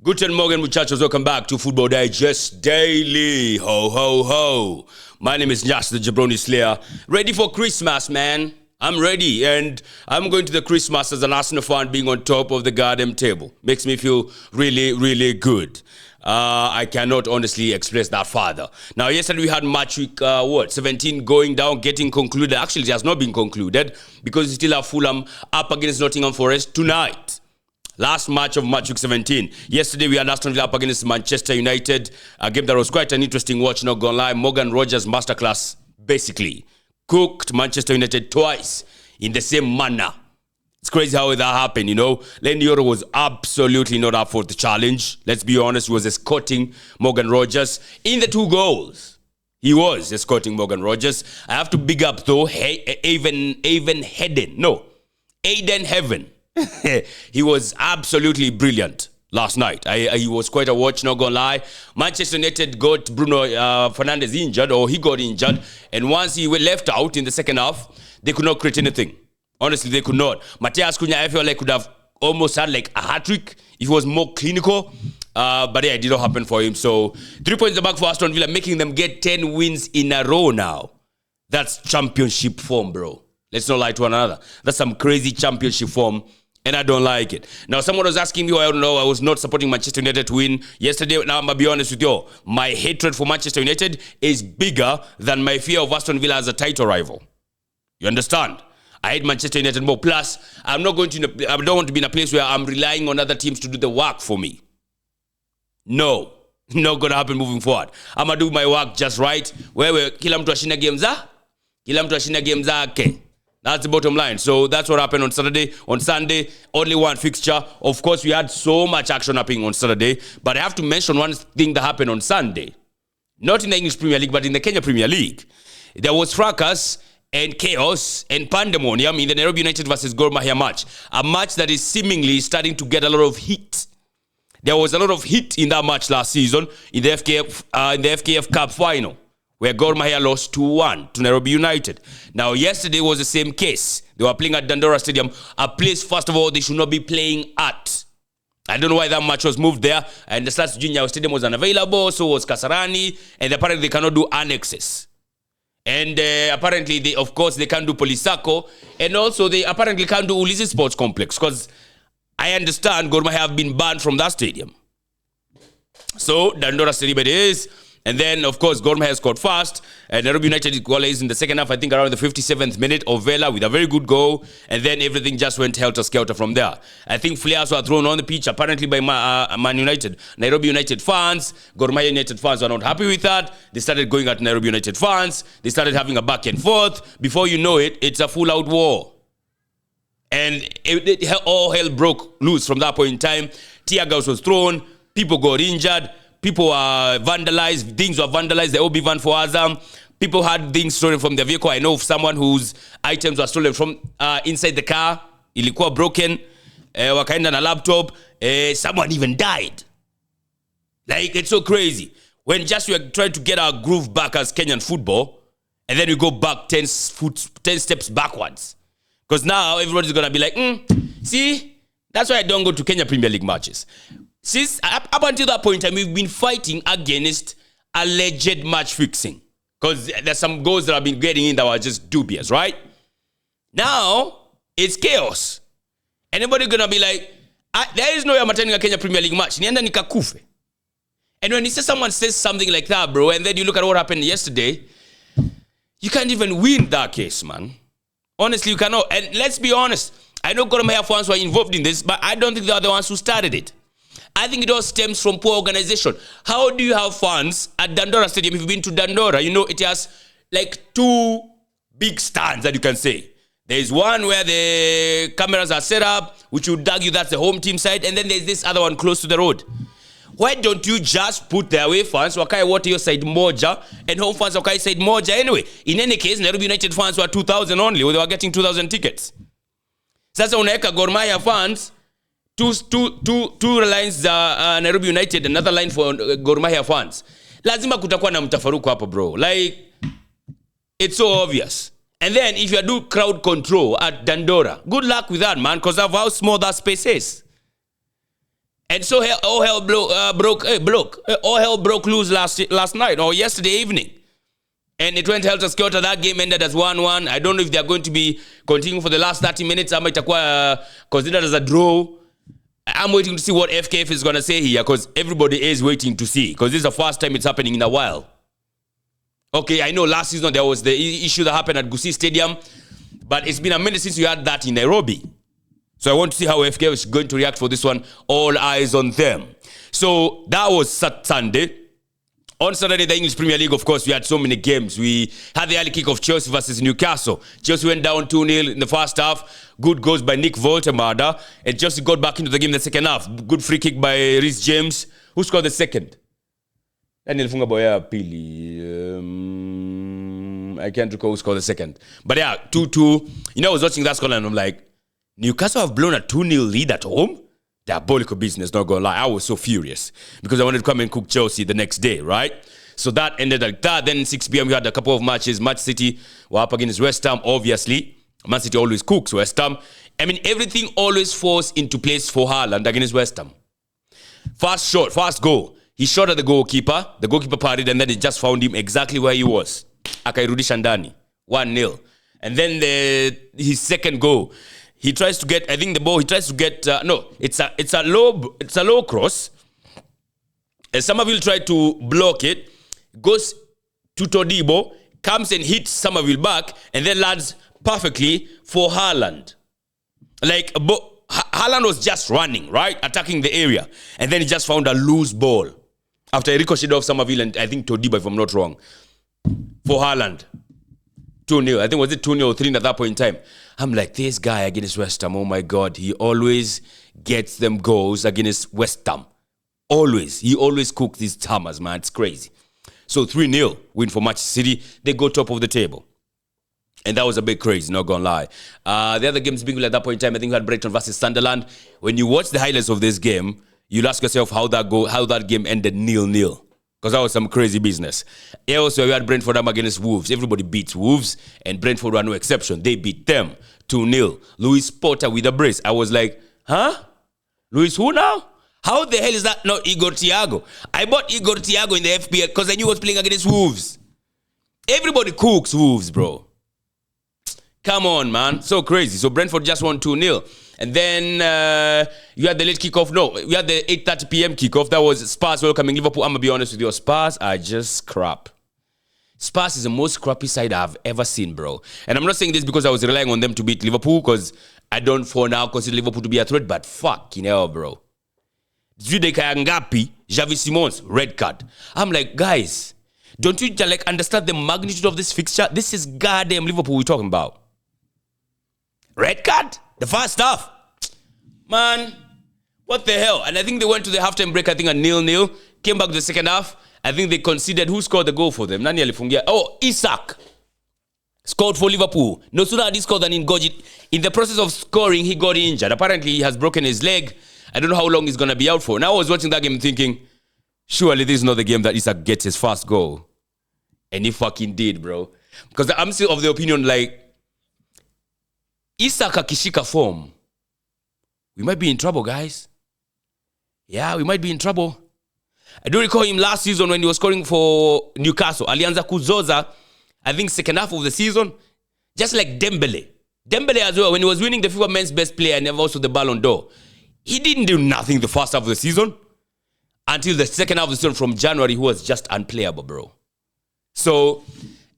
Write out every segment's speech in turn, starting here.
Guten Morgen, muchachos. Welcome back to Football Digest Daily. Ho, ho, ho. My name is Nyash, the Jabroni Slayer. Ready for Christmas, man. I'm ready, and I'm going to the Christmas as an Arsenal fan being on top of the goddamn table. Makes me feel really, really good. I cannot honestly express that further. Now, yesterday we had match week, 17 going down, getting concluded. Actually, it has not been concluded because we still have Fulham up against Nottingham Forest tonight. Last match of match week 17. Yesterday, we had Aston Villa up against Manchester United. A game that was quite an interesting watch, not gonna lie. Morgan Rogers' masterclass, basically, cooked Manchester United twice in the same manner. It's crazy how that happened, you know. Dandora was absolutely not up for the challenge. Let's be honest, he was escorting Morgan Rogers in the 2 goals. He was escorting Morgan Rogers. I have to big up, though, Aiden Heaven. He was absolutely brilliant last night. He was quite a watch, not gonna lie. Manchester United got Bruno Fernandes injured, or he got injured, and once he was left out in the second half, they could not create anything. Honestly, they could not. Matthias Cunha, I feel like, could have almost had like a hat-trick if he was more clinical. But yeah, it did not happen for him. So 3 points back for Aston Villa, making them get 10 wins in a row now. That's championship form, bro. Let's not lie to one another. That's some crazy championship form, and I don't like it. Now, someone was asking me, I don't know, I was not supporting Manchester United to win yesterday. Now, I'm going to be honest with you. My hatred for Manchester United is bigger than my fear of Aston Villa as a title rival. You understand? I hate Manchester United more. Plus, I don't want to be in a place where I'm relying on other teams to do the work for me. No. Not going to happen moving forward. I'm going to do my work just right. Kila mtu ashina game zake. That's the bottom line. So that's what happened on Saturday. On Sunday, only one fixture. Of course, we had so much action happening on Saturday. But I have to mention one thing that happened on Sunday. Not in the English Premier League, but in the Kenya Premier League. There was fracas and chaos and pandemonium in the Nairobi United versus Gor Mahia match. A match that is seemingly starting to get a lot of heat. There was a lot of heat in that match last season in the FKF Cup final, where Gor Mahia lost 2-1 to Nairobi United. Now, yesterday was the same case. They were playing at Dandora Stadium, a place, first of all, they should not be playing at. I don't know why that match was moved there. And the Stars Junior Stadium was unavailable, so was Kasarani, and apparently they cannot do annexes. And apparently, they can't do Polisako, and also they apparently can't do Ulises Sports Complex, because I understand Gor Mahia have been banned from that stadium. So, Dandora Stadium it is. And then, of course, Gor Mahia scored fast. And Nairobi United equalized in the second half, I think around the 57th minute of Vela with a very good goal. And then everything just went helter-skelter from there. I think flares were thrown on the pitch, apparently by Man United. Nairobi United fans, Gor Mahia United fans were not happy with that. They started going at Nairobi United fans. They started having a back and forth. Before you know it, it's a full-out war. And all hell broke loose from that point in time. Tear gas was thrown. People got injured. People were vandalized. Things were vandalized. The OB van for Azam. People had things stolen from their vehicle. I know of someone whose items were stolen from inside the car. Ilikuwa broken. Wakaenda na laptop. Someone even died. Like, it's so crazy. When just we are trying to get our groove back as Kenyan football, and then we go back 10 steps backwards. Because now everybody's going to be like, see, that's why I don't go to Kenya Premier League matches. Since up until that point in time, we've been fighting against alleged match fixing. Because there's some goals that I've been getting in that were just dubious, right? Now, it's chaos. Anybody gonna be like, there is no way I'm attending a Kenya Premier League match. Nienda nikakufe. And when someone says something like that, bro, and then you look at what happened yesterday, you can't even win that case, man. Honestly, you cannot. And let's be honest. I know Gor Mahia fans were involved in this, but I don't think they are the ones who started it. I think it all stems from poor organization. How do you have fans at Dandora Stadium? If you've been to Dandora, you know it has like 2 big stands that you can say. There's one where the cameras are set up, which would argue that's the home team side, and then there's this other one close to the road. Why don't you just put the away fans, wakai water your side moja, and home fans wakai side moja anyway? In any case, Nairobi United fans were 2,000 only, or they were getting 2,000 tickets. Sasa unaeka Gor Mahia fans, two lines za Nairobi United, another line for Gor Mahia fans. Lazima kutakuwa na mtafaruku hapo, bro. Like, it's so obvious. And then if you do crowd control at Dandora, good luck with that, man, because of how small that space is. And so all hell broke loose last night or yesterday evening. And it went helter-skelter. That game ended as 1-1. I don't know if they're going to be continuing for the last 30 minutes. I might considered as a draw. I'm waiting to see what FKF is going to say here, because everybody is waiting to see, because this is the first time it's happening in a while. Okay, I know last season there was the issue that happened at Gusii Stadium, but it's been a minute since you had that in Nairobi. So I want to see how FKF is going to react for this one. All eyes on them. So that was Sunday. On Saturday, the English Premier League, of course, we had so many games. We had the early kick of Chelsea versus Newcastle. Chelsea went down 2-0 in the first half. Good goals by Nick Voltemada. And Chelsea got back into the game in the second half. Good free kick by Reece James. Who scored the second? Daniel Fungaboya Pili. I can't recall who scored the second. But yeah, 2-2. You know, I was watching that score and I'm like, Newcastle have blown a 2-0 lead at home? Diabolical business, not gonna lie. I was so furious because I wanted to come and cook Chelsea the next day, right? So that ended like that. Then 6 p.m. we had a couple of matches. Match City were up against West Ham, obviously. Man City always cooks West Ham. I mean, everything always falls into place for Haaland against West Ham. Fast shot, fast goal. He shot at the goalkeeper. The goalkeeper parried, and then they just found him exactly where he was. Akairudisha ndani. 1-0. And then his second goal. He tries to get, I think the ball, he tries to get, it's a low cross. And Somerville tried to block it, goes to Todibo, comes and hits Somerville back, and then lands perfectly for Haaland. Like, Haaland was just running, right? Attacking the area. And then he just found a loose ball. After he ricocheted off Somerville and I think Todibo, if I'm not wrong, for Haaland. 2-0. I think was it 2-0 or 3 at that point in time. I'm like, this guy against West Ham, oh my God, he always gets them goals against West Ham. Always. He always cooks these hammers, man. It's crazy. So 3-0 win for Manchester City. They go top of the table. And that was a bit crazy, not gonna lie. The other games being at that point in time, I think we had Brighton versus Sunderland. When you watch the highlights of this game, you'll ask yourself how that game ended 0-0. Because that was some crazy business. Also, we had Brentford against Wolves. Everybody beats Wolves, and Brentford were no exception. They beat them 2-0. Lewis Potter with a brace. I was like, huh? Lewis who now? How the hell is that not Igor Thiago? I bought Igor Thiago in the FPL because I knew he was playing against Wolves. Everybody cooks Wolves, bro. Come on, man. So crazy. So Brentford just won 2-0. And then you had the late kickoff. No, we had the 8:30 p.m. kickoff. That was Spurs welcoming Liverpool. I'm going to be honest with you. Spurs are just crap. Spurs is the most crappy side I've ever seen, bro. And I'm not saying this because I was relying on them to beat Liverpool, because I don't for now consider Liverpool to be a threat, but fucking hell, bro. Judeka Ngapi, Javi Simons, red card. I'm like, guys, don't you like understand the magnitude of this fixture? This is goddamn Liverpool we're talking about. Red card? The first half. Man, what the hell? And I think they went to the halftime break, I think, at 0-0. Came back to the second half. I think they conceded. Who scored the goal for them? Nani alifungia? Oh, Isak scored for Liverpool. No sooner had he scored than in the process of scoring, he got injured. Apparently, he has broken his leg. I don't know how long he's going to be out for. Now I was watching that game thinking, surely this is not the game that Isak gets his first goal. And he fucking did, bro. Because I'm still of the opinion, like, Isak akishika form, we might be in trouble, guys. Yeah, we might be in trouble. I do recall him last season when he was scoring for Newcastle. Alianza Kuzoza, I think second half of the season. Just like Dembele. Dembele as well, when he was winning the FIFA Men's Best Player and also the Ballon d'Or. He didn't do nothing the first half of the season. Until the second half of the season from January, he was just unplayable, bro. So,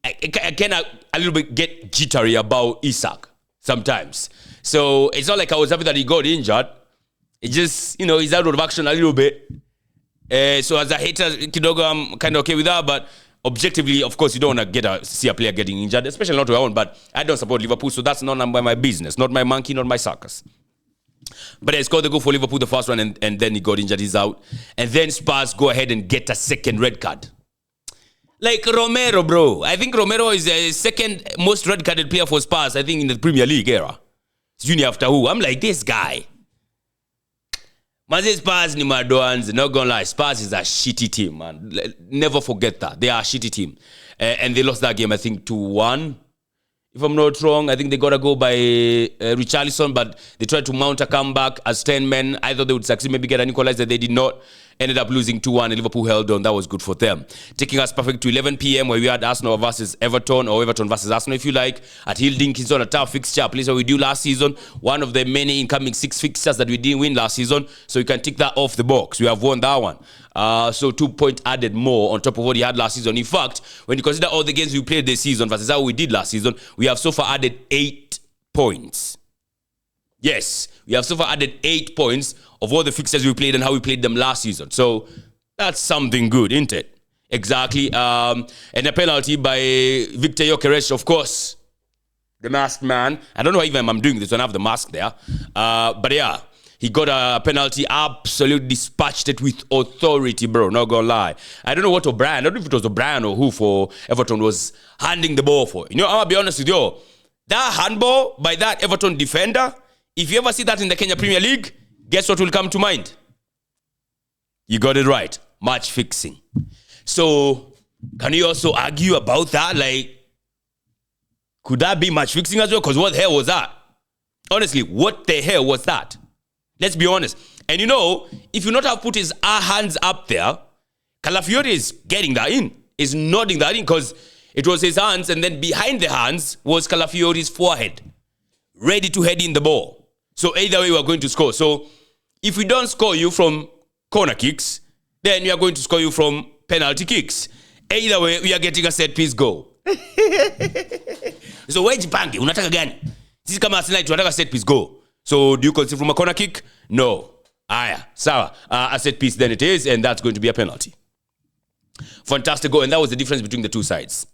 I kind of a little bit get jittery about Isak sometimes. So, it's not like I was happy that he got injured. It just, he's out of action a little bit. So, as a hater, Kidogo, I'm kind of okay with that. But objectively, of course, you don't want to see a player getting injured, especially not to our own. But I don't support Liverpool, so that's not my business. Not my monkey, not my circus. But he scored the goal for Liverpool, the first one, and then he got injured. He's out. And then Spurs go ahead and get a second red card. Like Romero, bro. I think Romero is the second most red-carded player for Spurs, I think, in the Premier League era. Junior after who? I'm like, this guy. Maze Spurs ni madoans. Not gonna lie, Spurs is a shitty team, man. Never forget that. They are a shitty team. And they lost that game, I think, 2-1. if I'm not wrong. I think they got to go by Richarlison, but they tried to mount a comeback as 10 men. I thought they would succeed, maybe get an equalizer. They did not. Ended up losing 2-1, and Liverpool held on. That was good for them. Taking us perfect to 11 p.m. where we had Arsenal versus Everton, or Everton versus Arsenal, if you like, at Hill Dinkinson, a tough fixture, a place where we do last season. One of the many incoming 6 fixtures that we didn't win last season, so you can tick that off the box. We have won that one. So 2 points added more on top of what he had last season. In fact, when you consider all the games we played this season versus how we did last season, we have so far added 8 points. Yes, we have so far added 8 points of all the fixtures we played and how we played them last season. So that's something good, isn't it? Exactly. And a penalty by Victor Gyökeres, of course. The masked man. I don't know even I'm doing this when I have the mask there. But yeah, he got a penalty, absolutely dispatched it with authority, bro. Not gonna lie. I don't know what O'Brien, I don't know if it was O'Brien or who for Everton was handing the ball for. You know, I'm gonna be honest with you. That handball by that Everton defender, if you ever see that in the Kenya Premier League, guess what will come to mind? You got it right. Match fixing. So, can you also argue about that? Like, could that be match fixing as well? Because what the hell was that? Honestly, what the hell was that? Let's be honest. And you know, if you not have put his hands up there, Calafiori is getting that in. Is nodding that in because it was his hands, and then behind the hands was Calafiori's forehead, ready to head in the ball. So either way, we are going to score. So if we don't score you from corner kicks, then we are going to score you from penalty kicks. Either way, we are getting a set piece goal. So where's Jipange? Unataka gani? Sisi kama Arsenal tunataka set piece goal. So do you concede from a corner kick? No. Aya, sawa. A set piece then it is, and that's going to be a penalty. Fantastic goal, and that was the difference between the two sides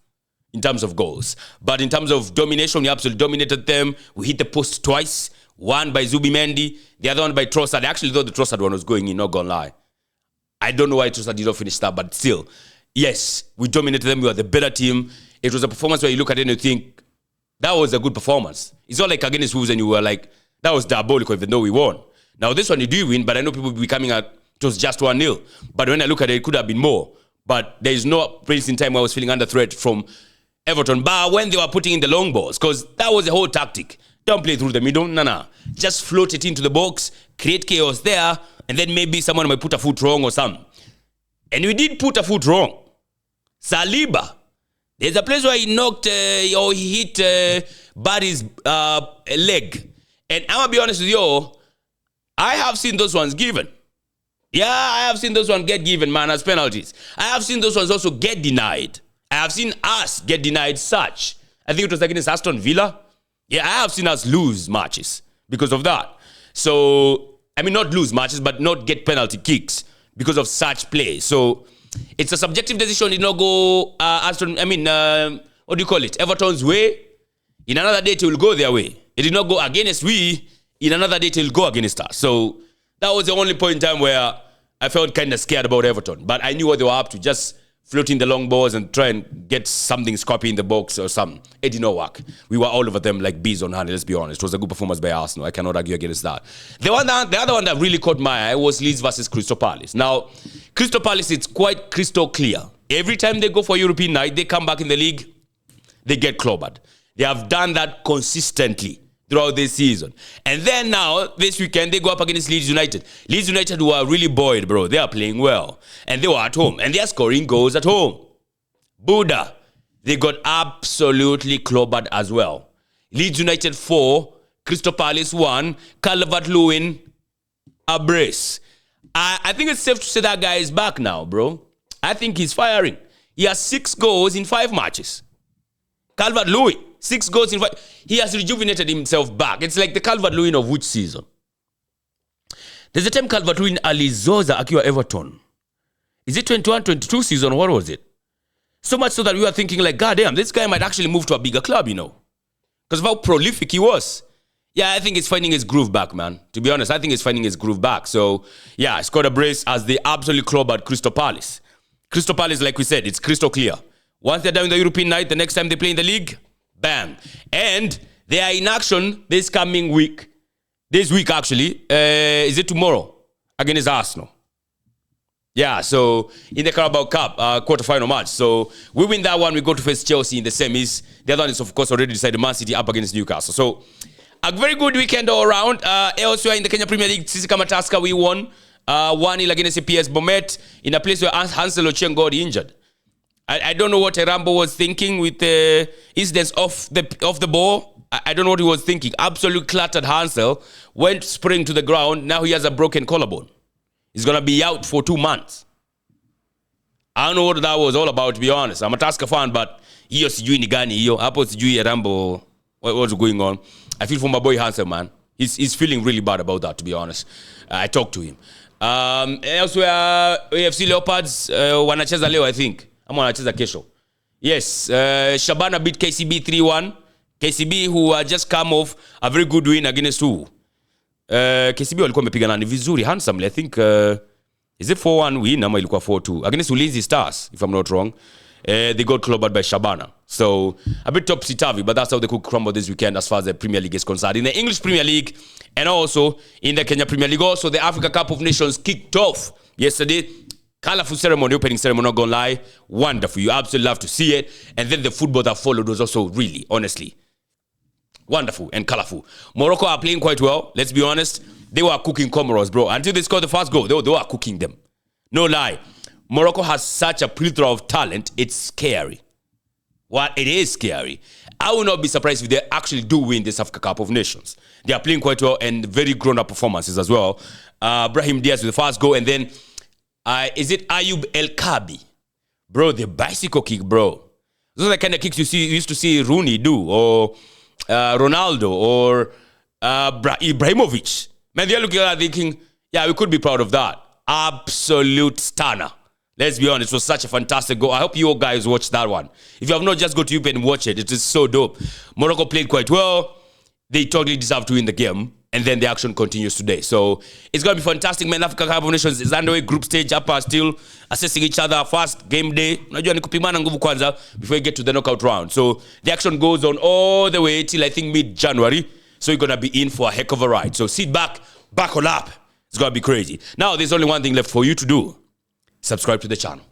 in terms of goals. But in terms of domination, we absolutely dominated them. We hit the post twice. One by Zubimendi, the other one by Trossard. I actually thought the Trossard one was going in, not gonna lie. I don't know why Trossard did not finish that, but still, yes, we dominated them. We were the better team. It was a performance where you look at it and you think, that was a good performance. It's not like against Wolves and you were like, that was diabolical even though we won. Now this one you do win, but I know people will be coming at, it was just 1-0. But when I look at it, it could have been more. But there is no place in time where I was feeling under threat from Everton. But when they were putting in the long balls, because that was the whole tactic. Don't play through the middle. Nah. Just float it into the box, create chaos there, and then maybe someone might put a foot wrong or something. And we did put a foot wrong. Saliba. There's a place where he knocked or he hit Barry's leg. And I'm going to be honest with you, I have seen those ones given. Yeah, I have seen those ones get given, man, as penalties. I have seen those ones also get denied. I have seen us get denied such. I think it was against Aston Villa. Yeah, I have seen us lose matches because of that. So, I mean, not lose matches, but not get penalty kicks because of such play. So, it's a subjective decision. It did not go what do you call it? Everton's way. In another day, it will go their way. It did not go against we. In another day, it will go against us. So, that was the only point in time where I felt kind of scared about Everton. But I knew what they were up to. Just floating the long balls and try and get something scrappy in the box or something. It did not work. We were all over them like bees on honey, let's be honest. It was a good performance by Arsenal. I cannot argue against that. The other one that really caught my eye was Leeds versus Crystal Palace. Now, Crystal Palace, it's quite crystal clear. Every time they go for European night, they come back in the league, they get clobbered. They have done that consistently throughout this season. And then now, this weekend, they go up against Leeds United. Leeds United were really buoyed, bro. They are playing well. And they were at home. And they are scoring goals at home. Buddha, they got absolutely clobbered as well. Leeds United 4, Crystal Palace 1, Calvert-Lewin a brace. I think it's safe to say that guy is back now, bro. I think he's firing. He has 6 goals in 5 matches. Calvert-Lewin, 6 goals in 5. He has rejuvenated himself back. It's like the Calvert-Lewin of which season? There's a time Calvert-Lewin alizoza akiwa Everton. Is it 21-22 season? What was it? So much so that we were thinking like, God damn, this guy might actually move to a bigger club, you know. Because of how prolific he was. Yeah, I think he's finding his groove back, man. To be honest, I think he's finding his groove back. So, yeah, he scored a brace as they absolutely clobbered Crystal Palace. Crystal Palace, like we said, it's crystal clear. Once they're down in the European night, the next time they play in the league, bam. And they are in action this coming week. This week, actually. Is it tomorrow? Against Arsenal. Yeah, so in the Carabao Cup quarter-final match. So we win that one, we go to face Chelsea in the semis. The other one is, of course, already decided, Man City up against Newcastle. So a very good weekend all around. Elsewhere in the Kenya Premier League, Sisi Kama Tusker, we won 1-0 against PS Bomet in a place where Hansel Ochieng got injured. I don't know what Erambo was thinking with the incidents off the ball. I don't know what he was thinking. Absolutely clattered Hansel, went spring to the ground. Now he has a broken collarbone. He's going to be out for 2 months. I don't know what that was all about, to be honest. I'm a Tusker fan, but hiyo sijui ni gani hiyo. Hapo sijui Erambo, what's going on. I feel for my boy Hansel, man. He's feeling really bad about that, to be honest. I talked to him. Elsewhere, AFC Leopards, wanacheza leo, I think. Ama wanacheza kesho. Yes, Shabana beat KCB 3-1. KCB who just come off a very good win against who? KCB walikuwa wamepigana ni vizuri handsomely. I think is it 4-1 win ama ilikuwa 4-2 against Ulinzi Stars, if I'm not wrong. They got clobbered by Shabana. So a bit topsy-turvy, but that's how they could crumble this weekend as far as the Premier League is concerned. In the English Premier League and also in the Kenya Premier League, also the Africa Cup of Nations kicked off yesterday. Colorful ceremony, opening ceremony, not gonna lie. Wonderful. You absolutely love to see it. And then the football that followed was also really, honestly, wonderful and colorful. Morocco are playing quite well. Let's be honest. They were cooking Comoros, bro. Until they scored the first goal, they were cooking them. No lie. Morocco has such a plethora of talent. It's scary. Well, it is scary. I will not be surprised if they actually do win this Africa Cup of Nations. They are playing quite well and very grown-up performances as well. Brahim Diaz with the first goal. And then, is it Ayub El Kabi? Bro, the bicycle kick, bro. Those are the kind of kicks you used to see Rooney do, or Ronaldo, or Ibrahimovic. Man, they're looking at that thinking, yeah, we could be proud of that. Absolute stunner. Let's be honest, it was such a fantastic goal. I hope you all guys watched that one. If you have not, just go to YouTube and watch it. It is so dope. Morocco played quite well. They totally deserve to win the game. And then the action continues today. So it's going to be fantastic, man. Africa Cup of Nations is underway. Group stage up are still assessing each other. First game day. Unajua ni kupimana nguvu kwanza before you get to the knockout round. So the action goes on all the way till I think mid-January. So you're going to be in for a heck of a ride. So sit back, buckle up. It's going to be crazy. Now, there's only one thing left for you to do. Subscribe to the channel.